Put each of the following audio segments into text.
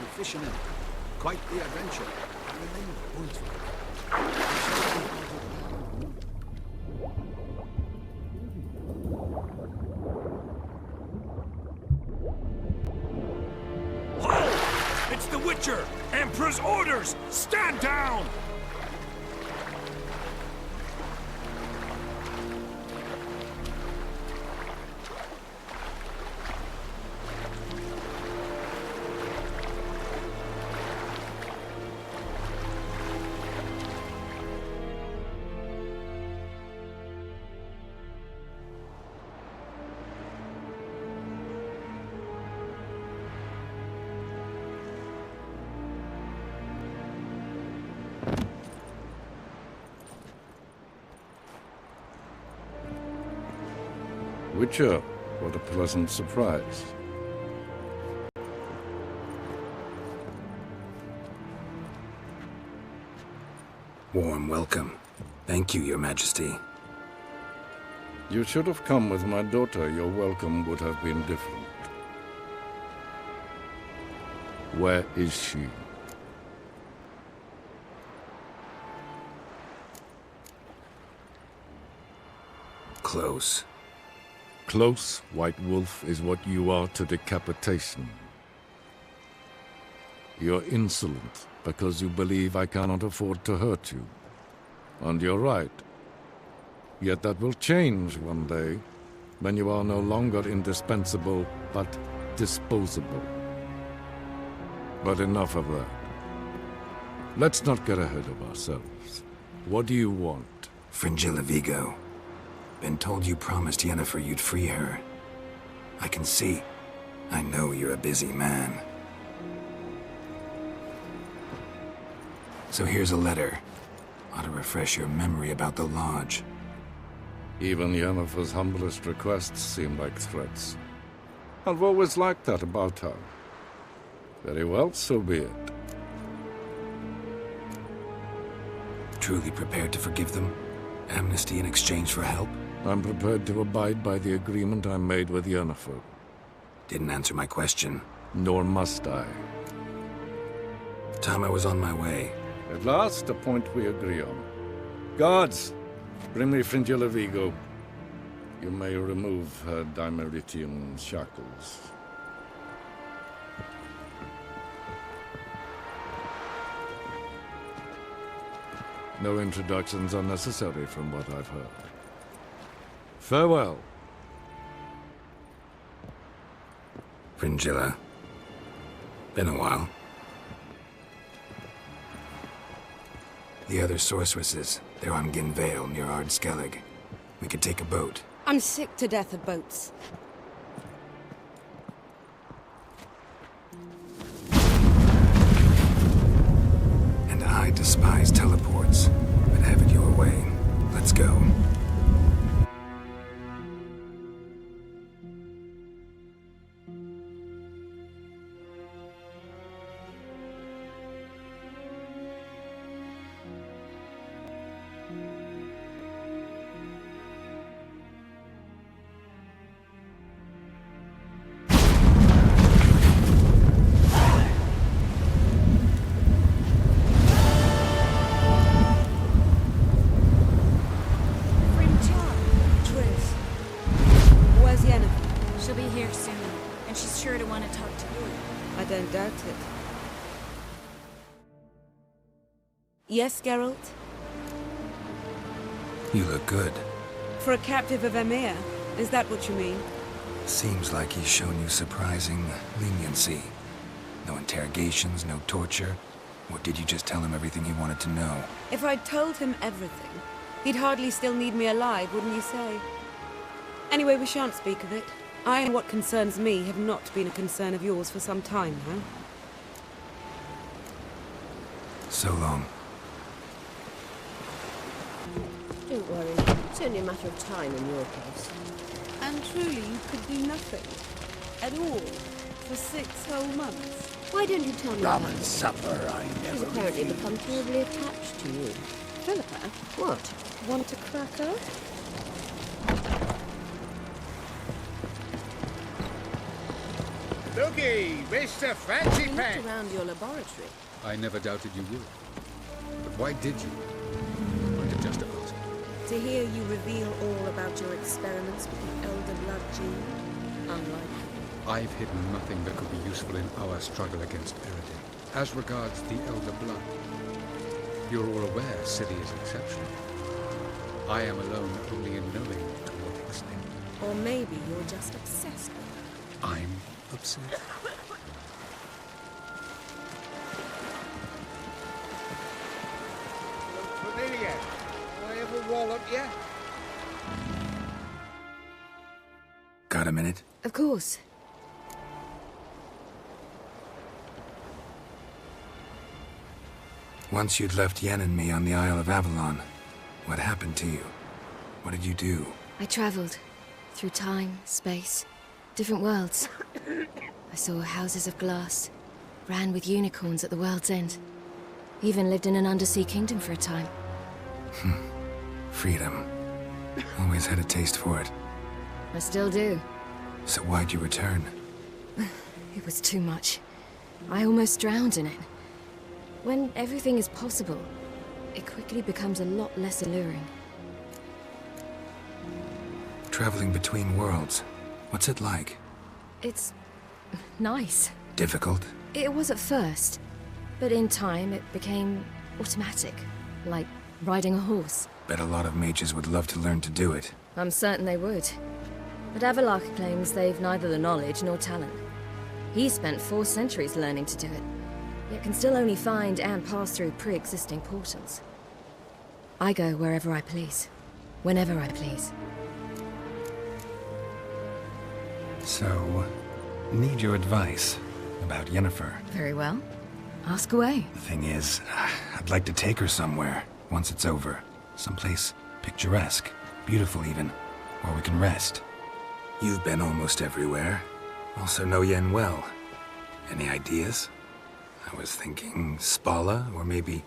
with fishermen. Quite the adventure. I remain pointed. Halt! It's the Witcher! Emperor's orders! Stand down! Witcher, what a pleasant surprise. Warm welcome. Thank you, Your Majesty. You should have come with my daughter. Your welcome would have been different. Where is she? Close. Close, White Wolf, is what you are to decapitation. You're insolent because you believe I cannot afford to hurt you. And you're right. Yet that will change one day, when you are no longer indispensable, but disposable. But enough of that. Let's not get ahead of ourselves. What do you want? Fringilla Vigo. Been told you promised Yennefer you'd free her. I can see. I know you're a busy man. So here's a letter. Ought to refresh your memory about the Lodge. Even Yennefer's humblest requests seem like threats. I've always liked that about her. Very well, so be it. Truly prepared to forgive them? Amnesty in exchange for help? I'm prepared to abide by the agreement I made with Yennefer. Didn't answer my question. Nor must I. Time I was on my way. At last, a point we agree on. Guards, bring me Fringilla Vigo. You may remove her Dimeritian shackles. No introductions are necessary from what I've heard. Farewell. Fringilla. Been a while. The other sorceresses, they're on Ginvale near Ardskellig. We could take a boat. I'm sick to death of boats. And I despise teleports, but have it your way. Let's go. Don't doubt it. Yes, Geralt? You look good. For a captive of Emir, is that what you mean? Seems like he's shown you surprising leniency. No interrogations, no torture. Or did you just tell him everything he wanted to know? If I'd told him everything, he'd hardly still need me alive, wouldn't you say? Anyway, we shan't speak of it. I and what concerns me have not been a concern of yours for some time now. So long. Don't worry. It's only a matter of time in your case. And truly, you could do nothing. At all. For 6 whole months. Why don't you tell me? Rum and supper, I She's never apparently really... become terribly attached to you. Philippa, What? want a cracker? Looky, Mr. Fancy You looked Pants. around your laboratory. I never doubted you would. But why did you? Might have just asked. To hear you reveal all about your experiments with the Elder Blood gene, unlikely. I've hidden nothing that could be useful in our struggle against Eridin. As regards the Elder Blood, you're all aware Ciri is exceptional. I am alone only in knowing to what extent. Or maybe you're just obsessed with her. I'm obsessed. Look familiar. I ever wallop you? Got a minute? Of course. Once you'd left Yen and me on the Isle of Avalon, what happened to you? What did you do? I traveled. Through time, space, different worlds. I saw houses of glass, ran with unicorns at the world's end. Even lived in an undersea kingdom for a time. Freedom. Always had a taste for it. I still do. So why'd you return? It was too much. I almost drowned in it. When everything is possible, it quickly becomes a lot less alluring. Traveling between worlds. What's it like? It's nice. Difficult? It was at first, but in time it became automatic, like riding a horse. Bet a lot of mages would love to learn to do it. I'm certain they would. But Avalark claims they've neither the knowledge nor talent. He spent 4 centuries learning to do it, yet can still only find and pass through pre-existing portals. I go wherever I please, whenever I please. So, need your advice about Yennefer. Very well. Ask away. The thing is, I'd like to take her somewhere, once it's over. Someplace picturesque, beautiful even, where we can rest. You've been almost everywhere. Also know Yen well. Any ideas? I was thinking Spala, or maybe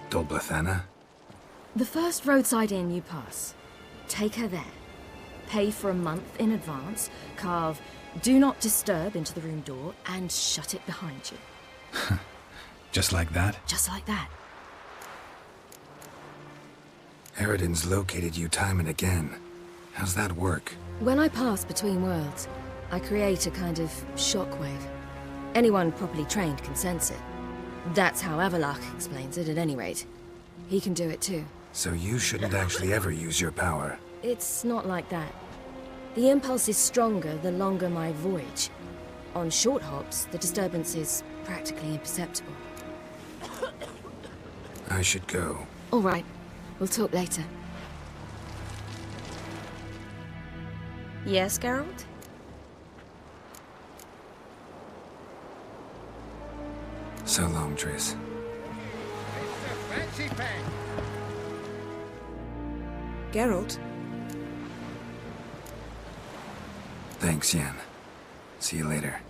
Dolblathana. The first roadside inn you pass. Take her there. Pay for a month in advance, carve "Do Not Disturb" into the room door, and shut it behind you. Just like that? Just like that. Eridin's located you time and again. How's that work? When I pass between worlds, I create a kind of shockwave. Anyone properly trained can sense it. That's how Avalark explains it, at any rate. He can do it too. So you shouldn't actually ever use your power. It's not like that. The impulse is stronger the longer my voyage. On short hops, the disturbance is practically imperceptible. I should go. All right. We'll talk later. Yes, Geralt? So long, Triss. Mr. Fancy Pants. Geralt? Thanks, Yen. See you later.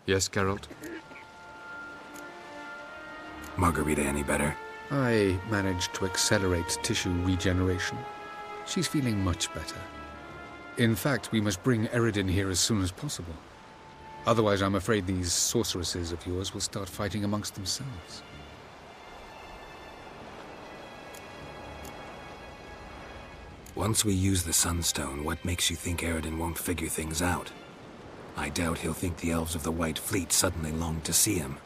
Yes, Geralt? Margarita any better? I managed to accelerate tissue regeneration. She's feeling much better. In fact, we must bring Eridin here as soon as possible. Otherwise, I'm afraid these sorceresses of yours will start fighting amongst themselves. Once we use the Sunstone, what makes you think Eridin won't figure things out? I doubt he'll think the elves of the White Fleet suddenly long to see him.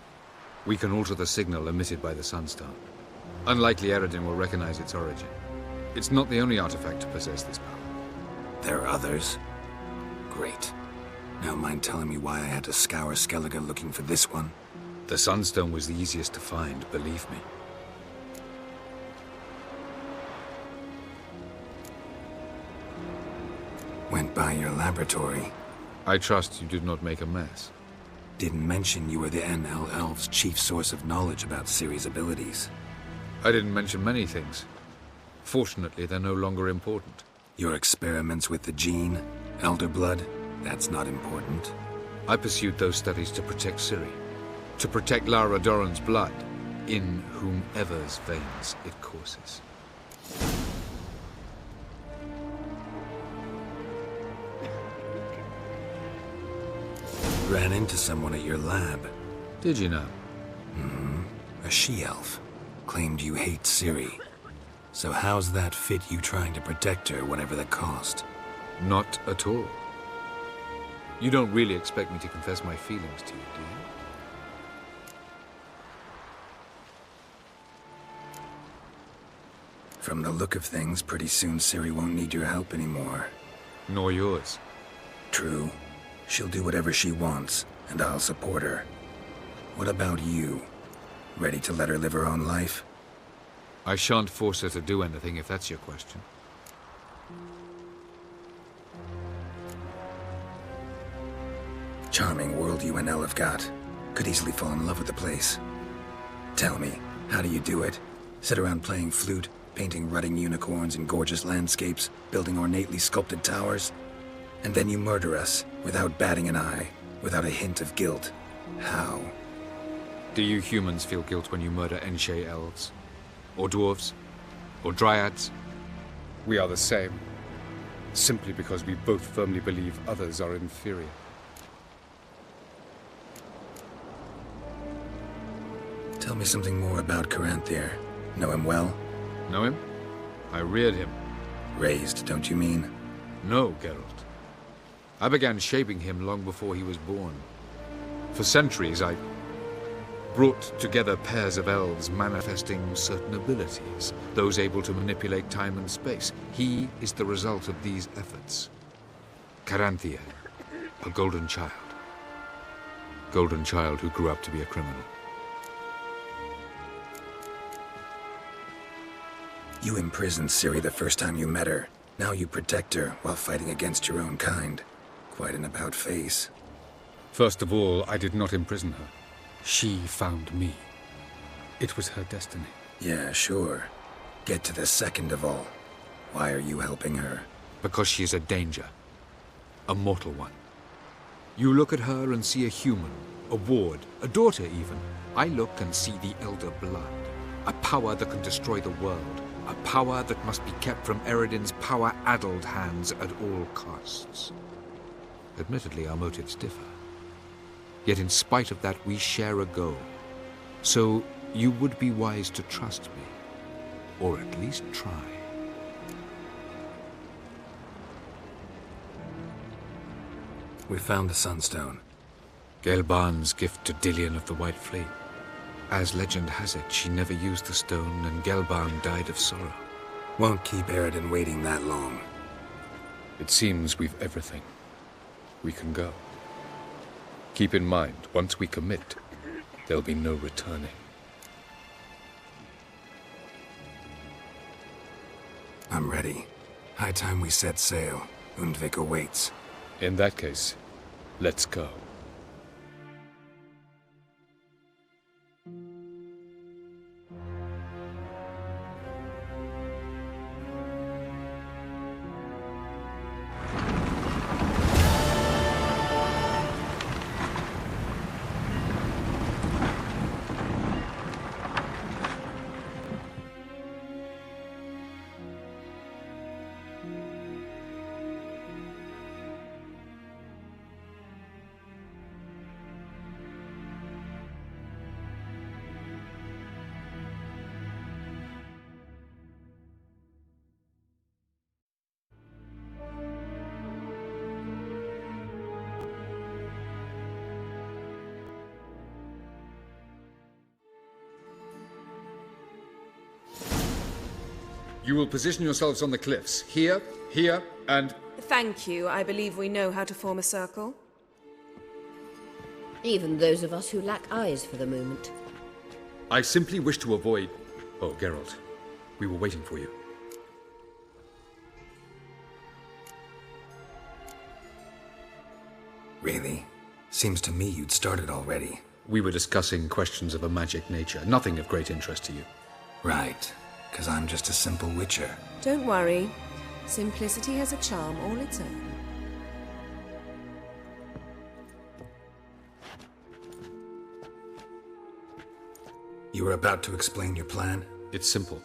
We can alter the signal emitted by the Sunstone. Unlikely Eridin will recognize its origin. It's not the only artifact to possess this power. There are others? Great. Now mind telling me why I had to scour Skellige looking for this one? The Sunstone was the easiest to find, believe me. Went by your laboratory. I trust you did not make a mess. Didn't mention you were the NL Elves' chief source of knowledge about Ciri's abilities. I didn't mention many things. Fortunately, they're no longer important. Your experiments with the gene, Elder Blood, that's not important. I pursued those studies to protect Ciri. To protect Lara Doran's blood. in whomever's veins it courses. Ran into someone at your lab. Did you know? A she-elf. Claimed you hate Ciri. So how's that fit you trying to protect her, whatever the cost? Not at all. You don't really expect me to confess my feelings to you, do you? From the look of things, pretty soon Ciri won't need your help anymore. Nor yours. True. She'll do whatever she wants, and I'll support her. What about you? Ready to let her live her own life? I shan't force her to do anything, if that's your question. Charming world you and Elle have got. Could easily fall in love with the place. Tell me, how do you do it? Sit around playing flute, painting rutting unicorns in gorgeous landscapes, building ornately sculpted towers? And then you murder us, without batting an eye, without a hint of guilt. How? Do you humans feel guilt when you murder Enshe elves? Or dwarves? Or dryads? We are the same. Simply because we both firmly believe others are inferior. Tell me something more about Caranthir. Know him well? Know him? I reared him. Raised, don't you mean? No, Geralt. I began shaping him long before he was born. For centuries, I brought together pairs of elves manifesting certain abilities, those able to manipulate time and space. He is the result of these efforts. Caranthir, a golden child. Golden child who grew up to be a criminal. You imprisoned Ciri the first time you met her. Now you protect her while fighting against your own kind. Quite an about-face. First of all, I did not imprison her. She found me. It was her destiny. Yeah, sure. Get to the second of all. Why are you helping her? Because she is a danger. A mortal one. You look at her and see a human, a ward, a daughter even. I look and see the Elder Blood. A power that can destroy the world. A power that must be kept from Eredin's power-addled hands at all costs. Admittedly, our motives differ. Yet in spite of that, we share a goal. So you would be wise to trust me. Or at least try. We found the Sunstone. Gelban's gift to Dillion of the White Fleet. As legend has it, she never used the stone, and Gelban died of sorrow. Won't keep Eredin waiting that long. It seems we've everything. We can go. Keep in mind, once we commit, there'll be no returning. I'm ready. High time we set sail. Undvik awaits. In that case, let's go. You will position yourselves on the cliffs. Here, here, and... Thank you. I believe we know how to form a circle. Even those of us who lack eyes for the moment. I simply wish to avoid... Oh, Geralt. We were waiting for you. Really? Seems to me you'd started already. We were discussing questions of a magic nature, nothing of great interest to you. Right. 'Cause I'm just a simple witcher. Don't worry. Simplicity has a charm all its own. You were about to explain your plan? It's simple,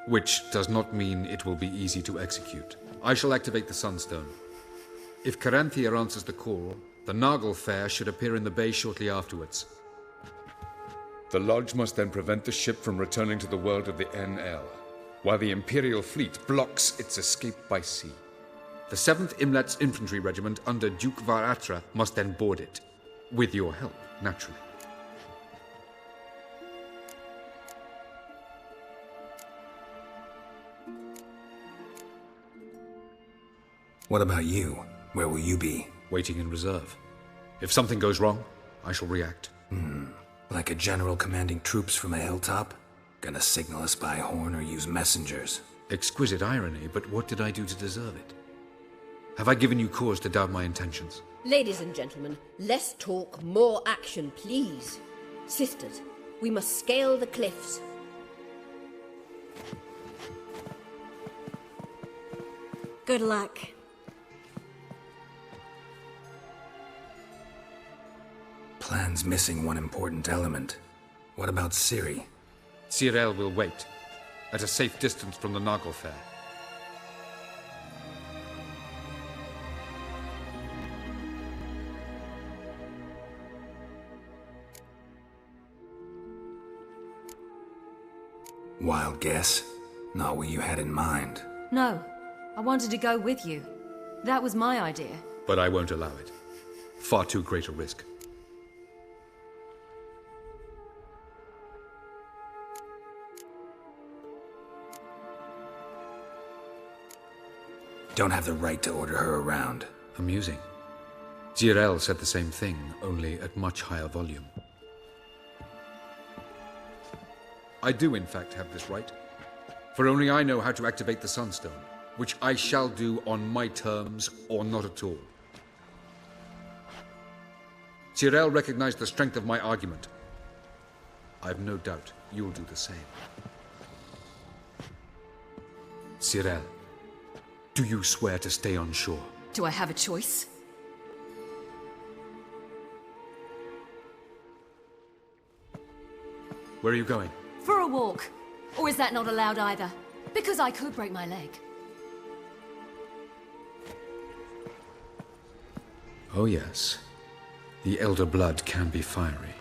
which does not mean it will be easy to execute. I shall activate the Sunstone. If Caranthea answers the call, the Nargle Fair should appear in the bay shortly afterwards. The Lodge must then prevent the ship from returning to the world of the NL, while the Imperial fleet blocks its escape by sea. The 7th Imlet's Infantry Regiment under Duke Varatra must then board it. With your help, naturally. What about you? Where will you be? Waiting in reserve. If something goes wrong, I shall react. Like a general commanding troops from a hilltop? Gonna signal us by horn or use messengers? Exquisite irony, but what did I do to deserve it? Have I given you cause to doubt my intentions? Ladies and gentlemen, less talk, more action, please. Sisters, we must scale the cliffs. Good luck. Plan's missing one important element. What about Ciri? Ciri will wait, at a safe distance from the Nargle Fair. Wild guess? Not what you had in mind. No, I wanted to go with you. That was my idea. But I won't allow it. Far too great a risk. Don't have the right to order her around. Amusing. Geralt said the same thing, only at much higher volume. I do, in fact, have this right. For only I know how to activate the Sunstone, which I shall do on my terms or not at all. Geralt recognized the strength of my argument. I've no doubt you'll do the same. Ciri, do you swear to stay on shore? Do I have a choice? Where are you going? For a walk. Or is that not allowed either? Because I could break my leg. Oh yes. The Elder Blood can be fiery.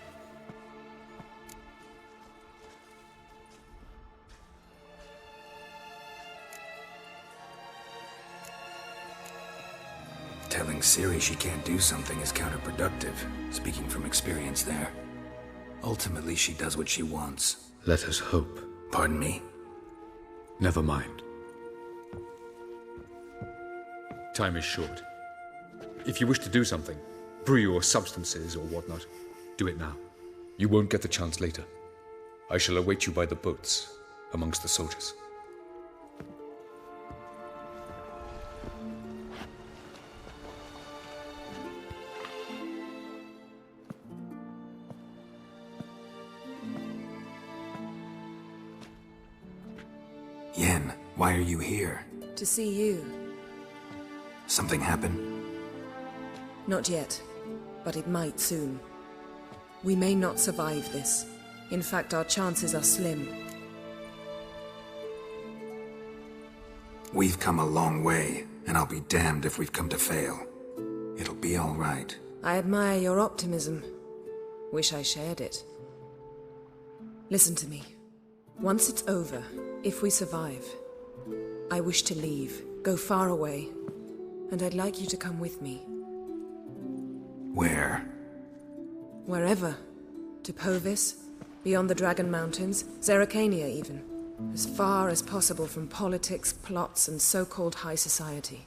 Telling Ciri she can't do something is counterproductive, speaking from experience there. Ultimately, she does what she wants. Let us hope. Pardon me? Never mind. Time is short. If you wish to do something, brew your substances or whatnot, do it now. You won't get the chance later. I shall await you by the boats, amongst the soldiers. Yen, why are you here? To see you. Something happen? Not yet, but it might soon. We may not survive this. In fact, our chances are slim. We've come a long way, and I'll be damned if we've come to fail. It'll be all right. I admire your optimism. Wish I shared it. Listen to me. Once it's over, if we survive, I wish to leave, go far away, and I'd like you to come with me. Where? Wherever. To Povis, beyond the Dragon Mountains, Zerrikania even. As far as possible from politics, plots, and so-called high society.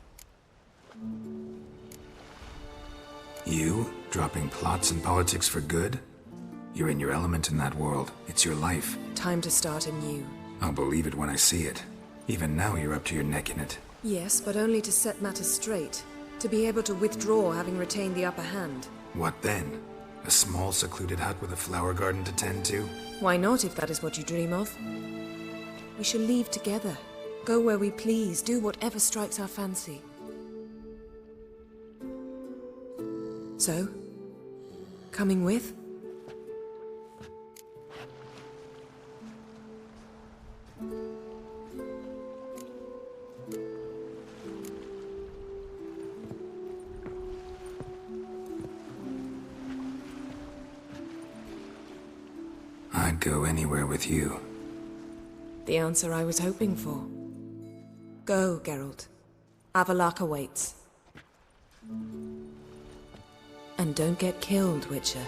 You? Dropping plots and politics for good? You're in your element in that world. It's your life. Time to start anew. I'll believe it when I see it. Even now you're up to your neck in it. Yes, but only to set matters straight. To be able to withdraw having retained the upper hand. What then? A small secluded hut with a flower garden to tend to? Why not, if that is what you dream of? We shall leave together. Go where we please, do whatever strikes our fancy. So? Coming with? I'd go anywhere with you. The answer I was hoping for. Go, Geralt. Avallac'h awaits. And don't get killed, Witcher.